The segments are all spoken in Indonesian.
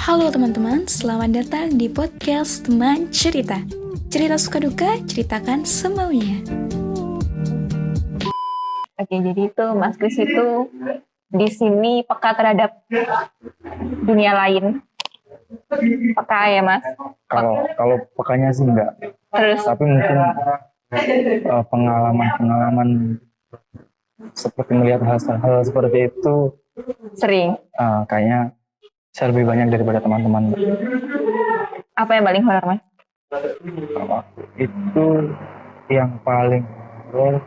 Halo teman-teman, selamat datang di podcast Teman Cerita. Cerita suka duka, ceritakan semaunya. Oke, jadi itu Mas Kris itu di sini peka terhadap dunia lain. Peka ya Mas? Kalau pekanya sih enggak, Terus, tapi mungkin pengalaman seperti melihat hal seperti itu sering. kayaknya saya lebih banyak daripada teman-teman. Apa yang paling horor Mas? Itu yang paling horor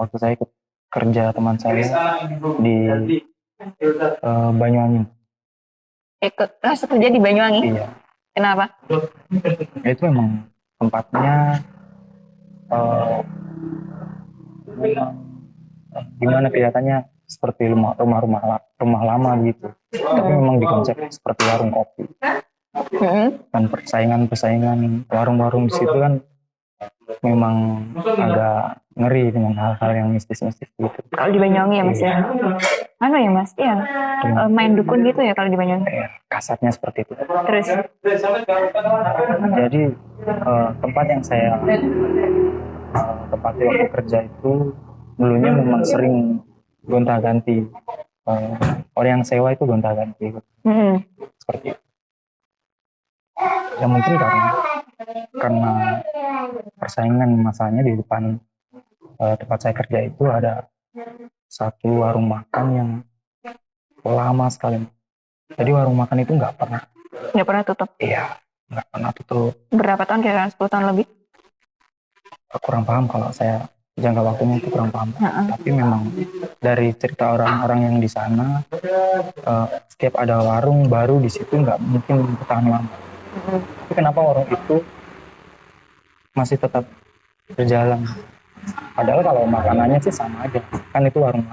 waktu saya ikut kerja teman saya di Banyuwangi. Ikut masuk kerja di Banyuwangi? Iya. Kenapa? Itu memang tempatnya gimana kelihatannya seperti rumah lama gitu, tapi memang dikonsep seperti warung kopi. Dan persaingan warung-warung di situ kan memang agak ngeri dengan hal-hal yang mistis-mistis gitu. Kalau di Banyuwangi ya Mas ya? Mana ya Mas? Iya, main dukun gitu ya kalau di Banyuwangi? Kasarnya seperti itu. Terus? Jadi tempat yang saya tempati waktu kerja itu dulunya memang sering gonta-ganti. Orang yang sewa itu gonta-ganti seperti itu. Ya mungkin karena persaingan masanya di depan tempat saya kerja itu ada satu warung makan yang lama sekali. Jadi warung makan itu nggak pernah tutup? Iya, nggak pernah tutup. Berapa tahun, kira-kira 10 tahun lebih? Kurang paham kalau saya, jangka waktunya itu kurang paham. Tapi memang dari cerita orang-orang yang di sana, setiap ada warung baru di situ nggak mungkin bertahan lama. Tapi kenapa warung itu masih tetap berjalan? Padahal kalau makanannya sih sama aja, kan itu warung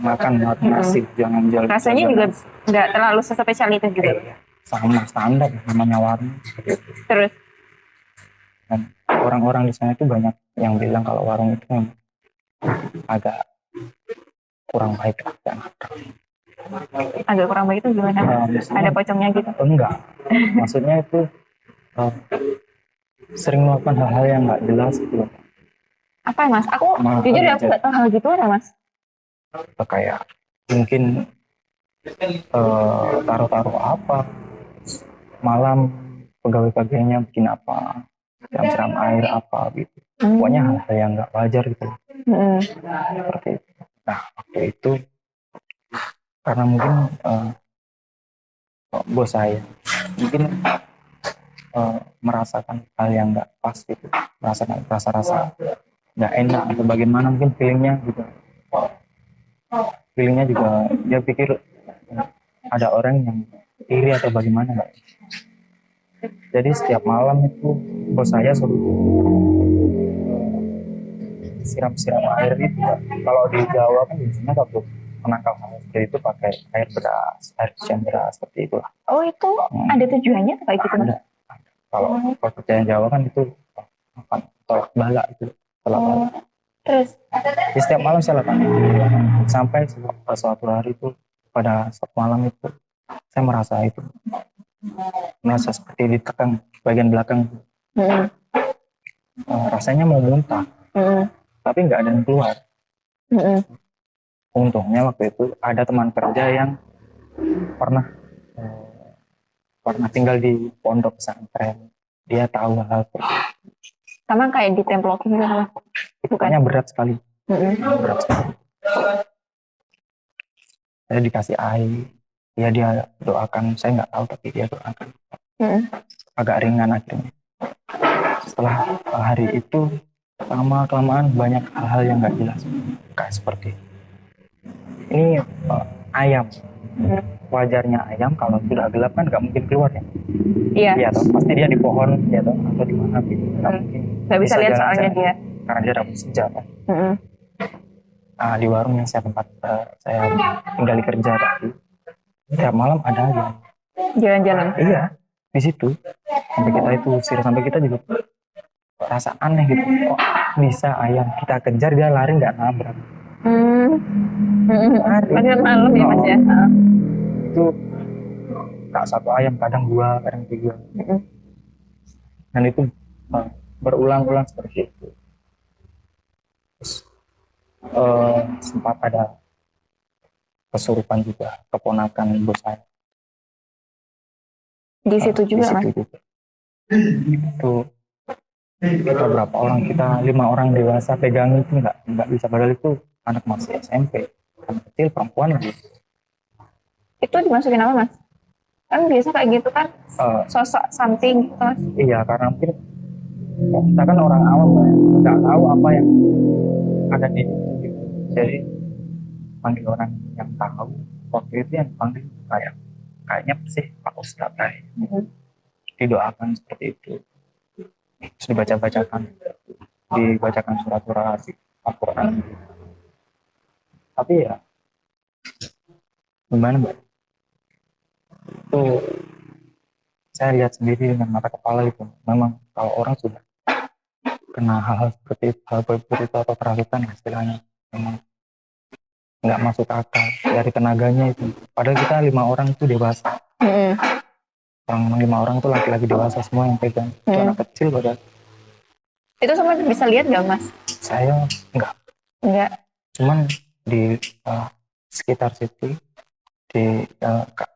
makan, warung nasi, jangan jual. Rasanya juga nggak terlalu spesial itu juga. Sama standar namanya warung. Terus? Dan orang-orang di sana itu banyak yang bilang kalau warung itu agak kurang baik lah. Agak kurang baik itu gimana? Ada pocongnya gitu? Enggak, maksudnya itu sering melakukan hal-hal yang nggak jelas gitu. Apa ya Mas? Aku jujur ya, aku nggak tahu hal gitu ya Mas. Kayak mungkin taruh-taruh apa, malam pegawai-pegawainya bikin apa, siram air apa gitu. Pokoknya hal-hal yang nggak wajar gitu. Seperti itu. Nah waktu itu karena mungkin bos saya mungkin merasakan hal yang nggak pas gitu, merasakan rasa nggak enak atau bagaimana, mungkin feelingnya juga dia pikir ada orang yang iri atau bagaimana nggak. Jadi setiap malam itu bos saya suruh siram air itu. Kalau di Jawa kan biasanya kalau menangkal hal seperti itu pakai air cucian beras seperti itulah. Oh itu ada tujuannya kayak gitu Mas? Kalau percayaan Jawa kan itu tolak bala itu. Terus? Di setiap malam saya lakukan sampai suatu hari itu, pada saat malam itu saya merasa seperti ditekan bagian belakang. Rasanya mau muntah, tapi nggak ada yang keluar. Untungnya waktu itu ada teman kerja yang pernah tinggal di pondok pesantren. Dia tahu hal seperti itu. Sama kayak ditemplokin gitu Mas? Bukannya berat sekali. Berat sekali. Saya dikasih air, ya dia doakan, saya nggak tahu tapi dia doakan. Agak ringan akhirnya. Setelah hari itu lama-kelamaan banyak hal-hal yang nggak jelas, kayak seperti ini ayam. Wajarnya ayam kalau sudah gelap kan nggak mungkin keluar ya. Iya toh, pasti dia di pohon ya toh, atau di mana gitu. Nggak bisa lihat soalnya dia. Karena dia rambut senja kan. Di warung yang saya tinggal kerja tadi, setiap malam ada aja jalan-jalan. Iya, di situ. Sampai kita itu usir, sampai kita juga rasa aneh gitu. Kok bisa ayam kita kejar dia lari nggak nabrak? Padahal malam ya Mas ya. Itu tak satu ayam, kadang dua, kadang tiga. Dan itu berulang-ulang seperti itu. Terus sempat ada kesurupan juga keponakan ibu saya. Di situ juga Mas. Juga. Itu kita berapa orang, kita 5 orang dewasa pegang itu nggak bisa, padahal itu anak masih SMP, anak kecil, perempuan lagi. Itu dimasukin apa Mas? Kan biasa kayak gitu kan sosok something gitu Mas. Iya, karena mungkin kita kan orang awam nggak tahu apa yang ada di situ gitu. Jadi panggil orang yang tahu. Waktu itu yang panggil kayaknya sih Pak Ustadz kayak didoakan seperti itu. Terus dibacakan surat-surat Al-Quran. Tapi ya gimana Mbak, itu saya lihat sendiri dengan mata kepala itu. Memang kalau orang sudah kena hal seperti itu, hal seperti itu atau kerakusan istilahnya, memang nggak masuk akal dari tenaganya itu. Padahal kita 5 orang itu dewasa. Orang 5 orang itu laki-laki dewasa semua yang pegang. Itu anak kecil padahal. Itu semua bisa lihat nggak Mas? Saya enggak. Cuman di sekitar situ,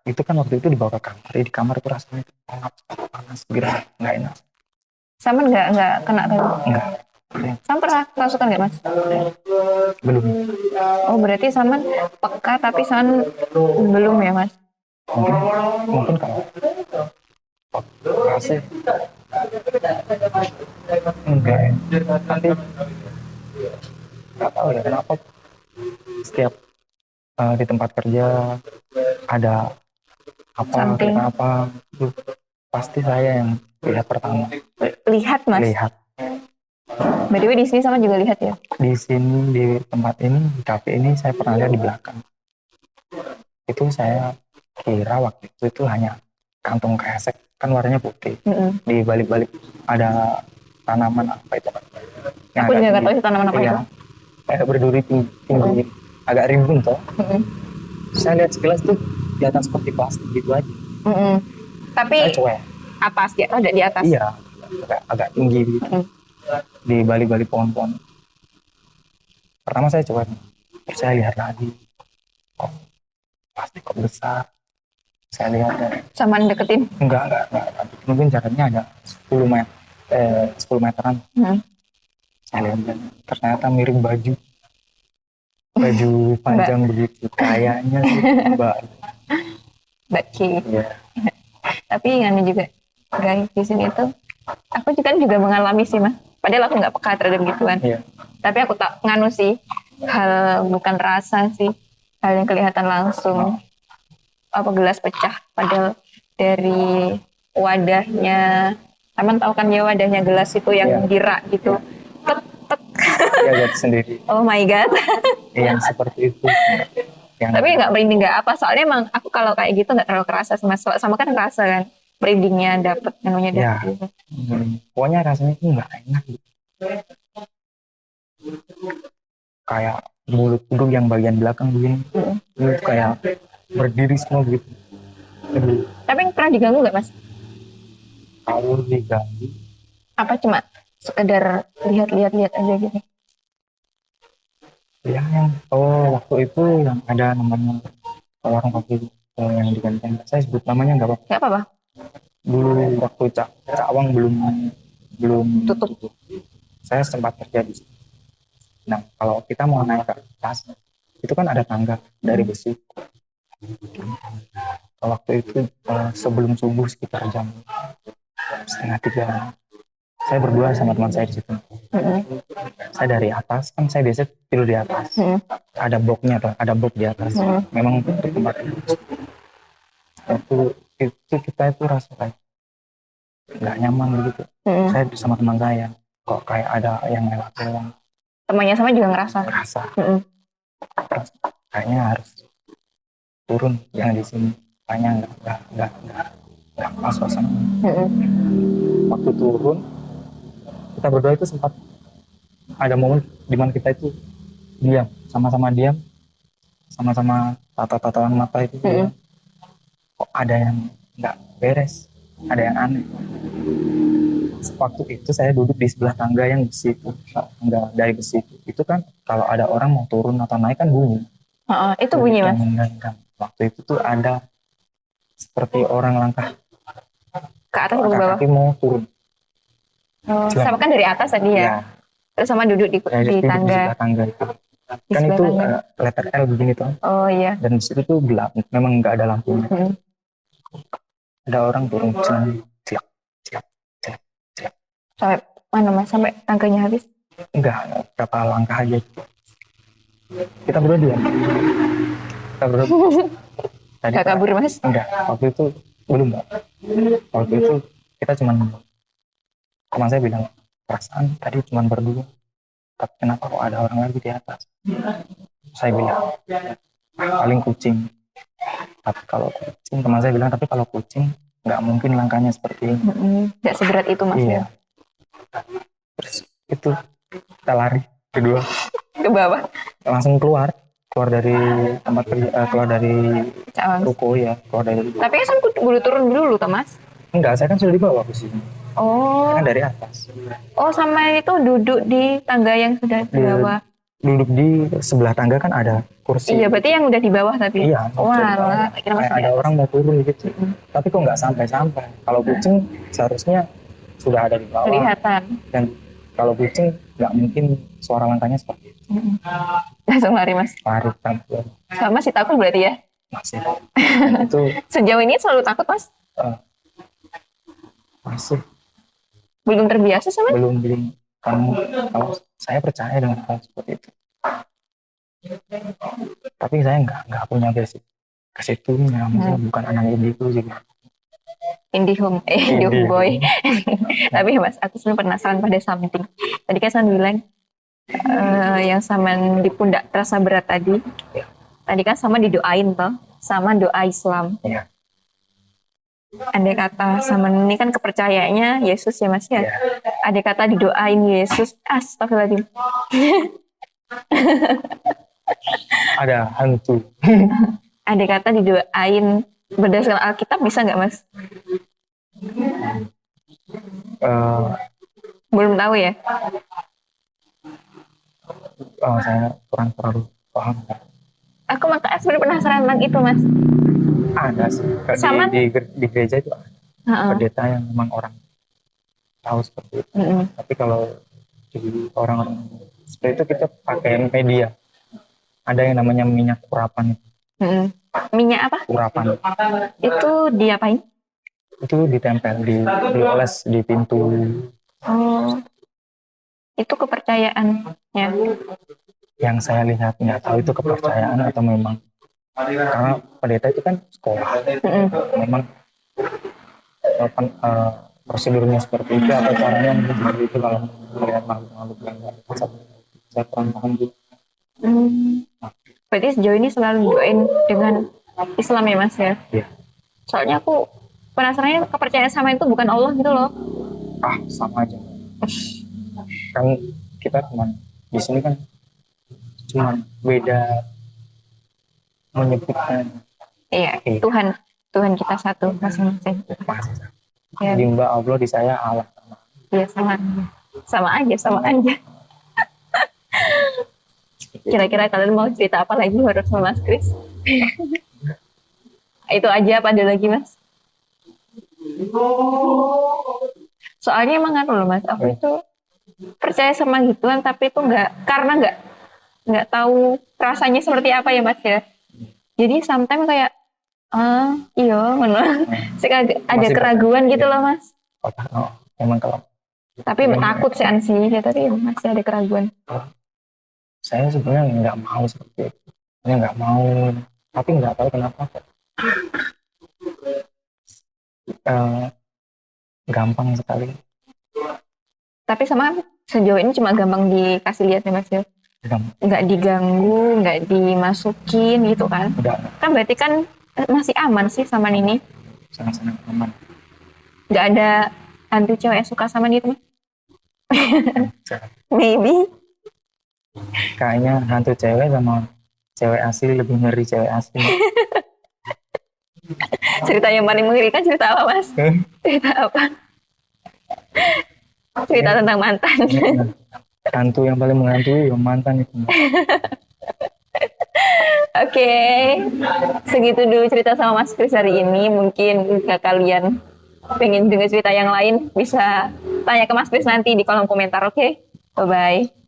itu kan waktu itu dibawa ke kamar. Di kamar itu rasanya panas, gerah, nggak enak. Saman nggak kena tuh? Enggak. Saman pernah kerasukan nggak Mas? Belum. Oh berarti Saman peka tapi Saman belum ya Mas? Mungkin kalau rasa enggak, nanti nggak tahu ya kenapa setiap di tempat kerja ada apa itu pasti saya yang lihat pertama. Lihat Mas? Lihat. By the way di sini Sama juga lihat ya? Di sini, di tempat ini, di kafe ini saya pernah lihat di belakang. Itu saya kira waktu itu hanya kantong kresek, kan warnanya putih. Di balik-balik ada tanaman apa itu kan? Aku juga nggak tahu itu tanaman apa itu. Kayak berduri tinggi, agak rimbun toh. Saya lihat sekilas tuh kelihatan seperti plastik gitu aja. Tapi saya cuek. Atas ya, ada di atas. Iya, agak tinggi gitu. Di balik-balik pohon-pohon. Pertama saya coba, terus saya lihat lagi, kok plastik kok besar. Saya lihat Sama deketin? Enggak. Mungkin jaraknya ada 10 meteran. Saya lihat ternyata mirip baju panjang begitu, kayaknya sih Mbak Ki. Iya. Tapi ini juga guys di sini tuh aku juga mengalami sih Mas. Padahal aku nggak peka terhadap gituan. Tapi aku tak nganu sih, hal bukan rasa sih, hal yang kelihatan langsung. Apa gelas pecah, padahal dari wadahnya, teman tahu kan ya wadahnya gelas itu yang dirak gitu, tek. Ya lihat sendiri. Oh my god. Yang seperti itu. Tapi nggak merinding nggak apa, soalnya emang aku kalau kayak gitu nggak terlalu kerasa sih Mas. Sama kan kerasa kan, merindingnya dapet, menunya dapet. Gitu. Pokoknya rasanya itu nggak enak gitu. Kayak mulut hidung yang bagian belakang begini, itu kayak berdiri semua gitu. Tapi pernah diganggu nggak Mas? Kalau diganggu? Apa cuma sekedar lihat aja gitu? Ya yang waktu itu yang ada namanya warung kopi yang di Ganteng. Saya sebut namanya nggak apa-apa. Nggak apa-apa. Dulu waktu Cawang belum tutup. Saya sempat kerja di sini. Nah kalau kita mau naik ke atas itu kan ada tangga dari besi. Waktu itu sebelum subuh sekitar jam 2:30 saya berdua sama teman saya di situ. Saya dari atas, kan saya biasa tidur di atas. Ada boxnya tuh, ada box di atas. Memang untuk tempat itu kita itu rasa kayak nggak nyaman begitu. Saya sama teman saya, kok kayak ada yang lewat. Temannya Sama juga ngerasa. Kayaknya harus turun yang di sini. Kayaknya nggak masuk sama. Waktu turun kita berdua itu sempat ada momen di mana kita itu diam, sama-sama diam, sama-sama tata-tataan mata itu diam. Kok ada yang nggak beres, ada yang aneh. Waktu itu saya duduk di sebelah tangga yang besi itu, tangga dari besi itu kan kalau ada orang mau turun atau naik kan bunyi. Itu bunyi mas. Waktu itu tuh ada seperti orang langkah Ke atas atau ke bawah? kaki mau turun. Sama kan dari atas tadi ya. Terus sama duduk di Duduk tangga. di sebelah tangga itu. Di Kan sebelah itu tangga. letter L begini tuh. Oh iya. Dan di situ tuh gelap, memang nggak ada lampunya. Ada orang turun ke sini. Sampai mana mas? Sampai tangganya habis? Enggak, berapa langkah aja. Kita berdua diam. Kita berdua. Tadi Gak kabur mas? Enggak, waktu itu belum Mbak. Waktu itu kita cuman, teman saya bilang, perasaan tadi cuman berdua. Tapi kenapa kok ada orang lagi di atas? Saya bilang, paling kucing. Tapi kalau kucing, teman saya bilang, tapi kalau kucing nggak mungkin langkahnya seperti ini. Nggak seberat itu mas. Iya. Terus itu kita lari kedua ke bawah, langsung keluar dari tempat kerja, keluar dari ruko ya, keluar dari. Tapi kan kudu turun dulu toh mas? Enggak, saya kan sudah di bawah posisinya. Oh. Saya kan dari atas. Oh, sama itu duduk di tangga yang sudah di bawah. Duduk di sebelah tangga kan ada kursi. Iya, berarti yang udah di bawah tapi. Iya. Wah, kayak ada orang mau turun gitu. Tapi kok nggak sampai-sampai. Kalau kucing seharusnya sudah ada di bawah. Kelihatan. Dan kalau kucing nggak mungkin suara langkahnya seperti itu. Langsung lari mas. Lari kan. Sama masih takut berarti ya? Masih. Itu. Sejauh ini selalu takut mas? Masih. Belum terbiasa sama? Belum. Kalau saya percaya dengan hal seperti itu. Tapi saya nggak punya basic ke situnya, maksudnya bukan anak indigo juga. Indihome boy. Tapi mas, aku sebenarnya penasaran pada something. Tadi kan saya bilang yang sama di pundak terasa berat tadi. Tadi kan sama didoain toh, sama doa Islam. Iya. Andai kata sama ini kan kepercayaannya Yesus ya mas ya. Andai kata didoain Yesus, astagfirullahaladzim. Ada hantu. Andai kata didoain berdasarkan Alkitab bisa nggak mas? Belum tahu ya. Saya kurang terlalu paham. Aku makanya sebenarnya penasaran tentang itu mas. Ada sih. Sama di gereja itu ada pendeta yang memang orang tahu seperti itu. Tapi kalau di orang-orang seperti itu kita pakai media. Ada yang namanya minyak urapan. Minyak apa? Urapan. Itu diapain? Itu ditempel, dioles di pintu. Oh, itu kepercayaan ya. Yang saya lihat nggak tahu itu kepercayaan atau memang karena pendeta itu kan sekolah. Memang prosedurnya seperti itu atau caranya seperti itu kalau melihat makhluk yang saya kurang paham juga. Berarti sejauh ini selalu doain dengan Islam ya mas ya? Iya. Soalnya aku penasarannya kepercayaan sama itu bukan Allah gitu loh. Sama aja. Kan kita cuman di sini kan cuman beda menyebutkan. Iya. Tuhan kita satu masing-masing. Ya. Di Mbak Allah, di saya Allah. Iya sama aja. Kira-kira kalian mau cerita apa lagi menurut Mas Kris? Itu aja apa ada lagi mas? Soalnya emang kan loh mas, aku itu percaya sama gituan tapi itu karena nggak tahu rasanya seperti apa ya mas ya. Jadi sometimes kayak iya ada keraguan gitu loh mas. Emang kalau tapi takut sih ansi ya, tapi masih ada keraguan. Saya sebenarnya nggak mau seperti itu, nggak mau, tapi nggak tahu kenapa kok gampang sekali. Tapi sama sejauh ini cuma gampang dikasih lihat ya mas ya, nggak diganggu, nggak dimasukin gitu kan? Enggak. Kan berarti kan masih aman sih sama ini. Sangat-sangat aman. Nggak ada hantu cewek yang suka sama dia mas? Maybe. Kayaknya hantu cewek sama cewek asli lebih ngeri cewek asli. Cerita yang paling mengerikan cerita apa, Mas? Cerita apa? Cerita tentang mantan. Hantu yang paling menghantui ya mantan itu. Oke, segitu dulu cerita sama Mas Kris hari ini. Mungkin jika kalian pengen dengar cerita yang lain, bisa tanya ke Mas Kris nanti di kolom komentar. Oke, bye-bye.